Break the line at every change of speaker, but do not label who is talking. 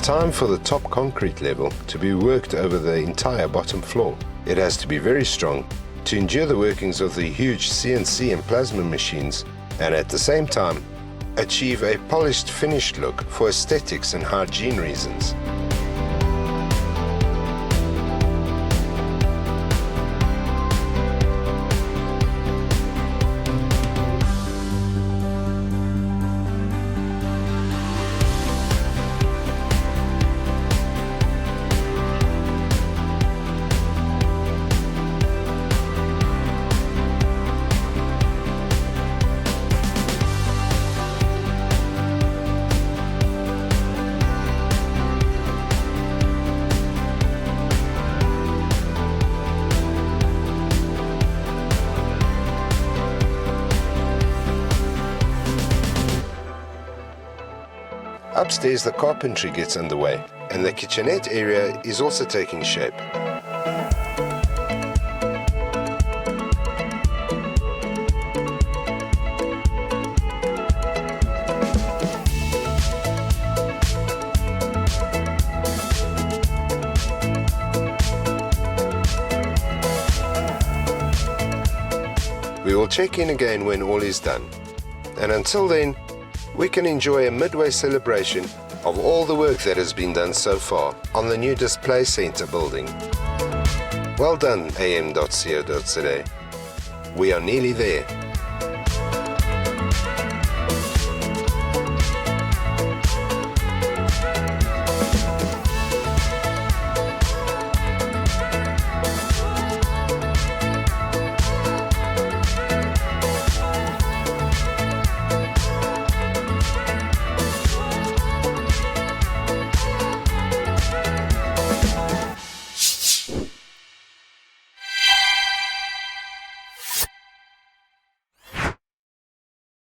time for the top concrete level to be worked over the entire bottom floor. It has to be very strong to endure the workings of the huge CNC and plasma machines, and at the same time achieve a polished finished look for aesthetics and hygiene reasons. Upstairs, the carpentry gets underway, and the kitchenette area is also taking shape. We will check in again when all is done, and until then, we can enjoy a midway celebration of all the work that has been done so far on the new display center building. Well done, am.co.za. We are nearly there.